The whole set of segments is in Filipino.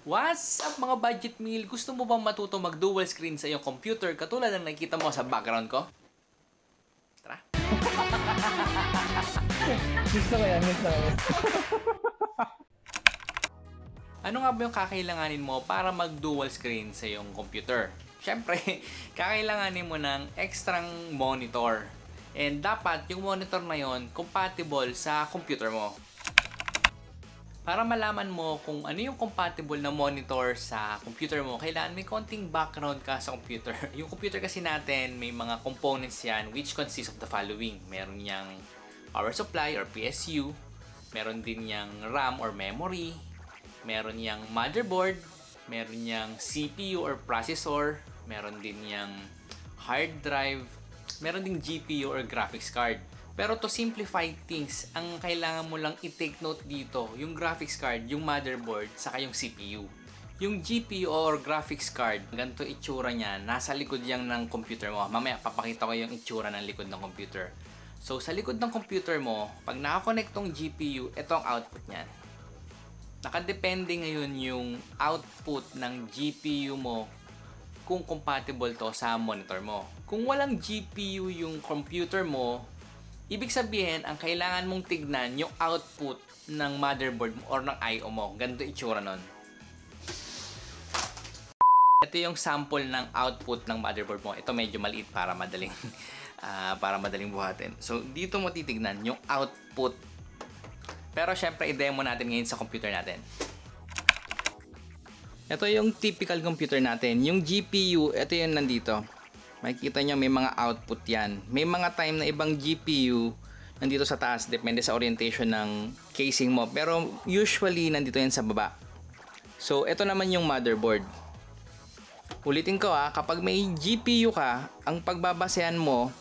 What's up mga budget meal? Gusto mo bang matuto mag-dual screen sa iyong computer katulad ng nakikita mo sa background ko? Tara! Gusto ko yan. Ano nga ba yung kakailanganin mo para mag-dual screen sa iyong computer? Siyempre, kakailanganin mo ng extrang monitor. And dapat yung monitor na yon compatible sa computer mo. Para malaman mo kung ano yung compatible na monitor sa computer mo, kailangan may konting background ka sa computer. Yung computer kasi natin, may mga components yan which consist of the following. Meron yang power supply or PSU, meron din yang RAM or memory, meron yang motherboard, meron yang CPU or processor, meron din yang hard drive, meron ding GPU or graphics card. Pero to simplify things, ang kailangan mo lang i-take note dito, yung graphics card, yung motherboard, saka yung CPU. Yung GPU or graphics card, ganito itsura niya, nasa likod yang ng computer mo. Mamaya papakita ko yung itsura ng likod ng computer. So sa likod ng computer mo, pag nakakonect tong GPU, ito ang output niyan. Nakadepende ngayon yung output ng GPU mo kung compatible to sa monitor mo. Kung walang GPU yung computer mo, ibig sabihin, ang kailangan mong tignan yung output ng motherboard mo or ng I/O mo. Ganito itsura nun. Ito yung sample ng output ng motherboard mo. Ito medyo maliit para madaling buhatin. So, dito mo titignan yung output. Pero syempre, i-demo natin ngayon sa computer natin. Ito yung typical computer natin. Yung GPU, ito yung nandito. Makikita nyo may mga output yan. May mga time na ibang GPU nandito sa taas. Depende sa orientation ng casing mo. Pero usually nandito yan sa baba. So ito naman yung motherboard. Ulitin ko kapag may GPU ka, ang pagbabasehan mo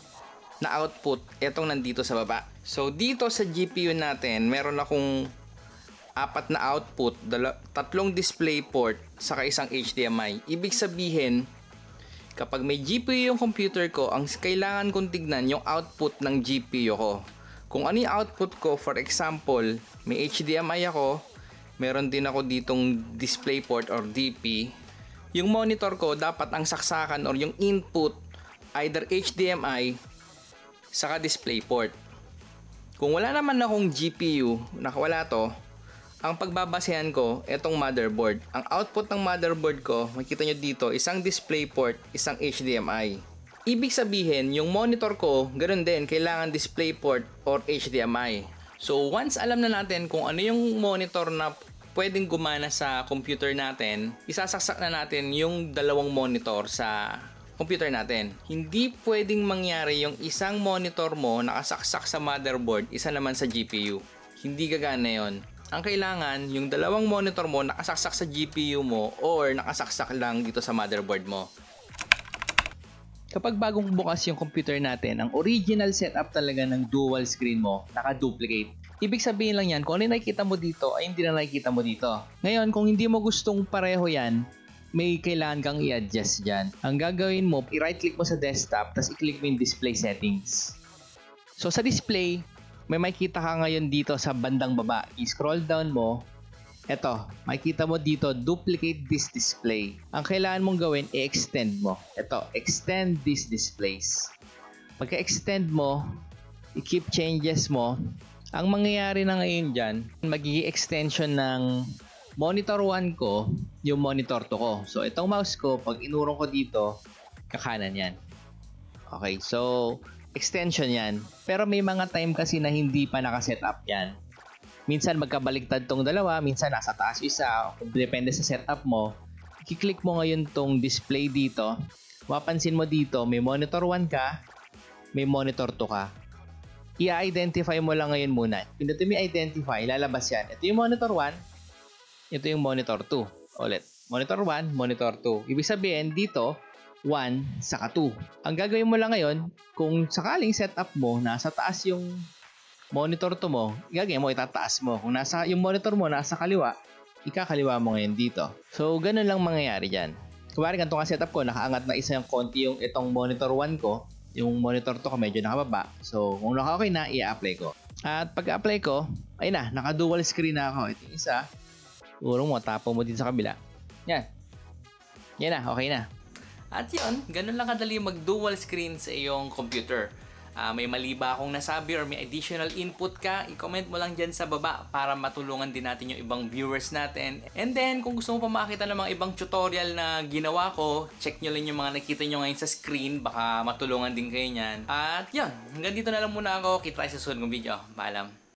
na output, itong nandito sa baba. So dito sa GPU natin, meron akong 4 na output, 3 display port, saka isang HDMI. Ibig sabihin, kapag may GPU yung computer ko, ang kailangan kong tignan yung output ng GPU ko. Kung ano yung output ko, for example, may HDMI ako, meron din ako ditong DisplayPort or DP. Yung monitor ko, dapat ang saksakan or yung input, either HDMI, saka DisplayPort. Kung wala naman akong GPU, nakawala to, ang pagbabasehan ko, itong motherboard. Ang output ng motherboard ko, makikita nyo dito, isang DisplayPort, isang HDMI. Ibig sabihin, yung monitor ko, ganoon din, kailangan DisplayPort or HDMI. So, once alam na natin kung ano yung monitor na pwedeng gumana sa computer natin, isasaksak na natin yung dalawang monitor sa computer natin. Hindi pwedeng mangyari yung isang monitor mo nakasaksak sa motherboard, isa naman sa GPU. Hindi gagana yon. Ang kailangan, yung dalawang monitor mo nakasaksak sa GPU mo or nakasaksak lang dito sa motherboard mo. Kapag bagong bukas yung computer natin, ang original setup talaga ng dual screen mo, naka-duplicate. Ibig sabihin lang yan, kung ano yung nakikita mo dito ay hindi na nakikita mo dito. Ngayon, kung hindi mo gustong pareho yan, may kailangan kang i-adjust dyan. Ang gagawin mo, i-right click mo sa desktop, tapos i-click mo yung display settings. So sa display, may makikita ka ngayon dito sa bandang baba. I-scroll down mo. Ito, makikita mo dito, duplicate this display. Ang kailangan mong gawin, i-extend mo. Ito, extend these displays. Pagka-extend mo, i-keep changes mo. Ang mangyayari na ngayon dyan, magiging extension ng monitor 1 ko, yung monitor 2 ko. So, itong mouse ko, pag inurong ko dito, kakanan yan. Okay, so extension yan. Pero may mga time kasi na hindi pa nakasetup yan. Minsan magkabaliktad tong dalawa, minsan nasa taas isa. Depende sa setup mo. I-click mo ngayon tong display dito. Mapansin mo dito, may monitor 1 ka, may monitor 2 ka. I-identify mo lang ngayon muna. Pindutin mo identify, lalabas yan. Ito yung monitor 1, ito yung monitor 2. Ulit, monitor 1, monitor 2. Ibig sabihin dito, 1 saka 2. Ang gagawin mo lang ngayon, kung sakaling setup mo, nasa taas yung monitor 2 mo, gagawin mo, itataas mo. Kung nasa yung monitor mo, nasa kaliwa, ikakaliwa mo ngayon dito. So, ganun lang mangyayari dyan. Kumari ganito nga setup ko, nakaangat na isa yung konti yung itong monitor 1 ko, yung monitor 2 ko medyo nakababa. So, kung naka-okay na, i-apply ko. At pag-apply ko, ayun na, naka-dual screen na ako. Ito yung isa, urong mo, tapo mo din sa kabila. Yan. Yan na, okay na. At yun, ganun lang kadali mag-dual screen sa iyong computer. May mali ba akong nasabi or may additional input ka, i-comment mo lang dyan sa baba para matulungan din natin yung ibang viewers natin. And then, kung gusto mo pa makita ng mga ibang tutorial na ginawa ko, check nyo lang yung mga nakita nyo ngayon sa screen, baka matulungan din kayo nyan. At yun, hanggang dito na lang muna ako. Kita tayo sa susunod kong video. Paalam.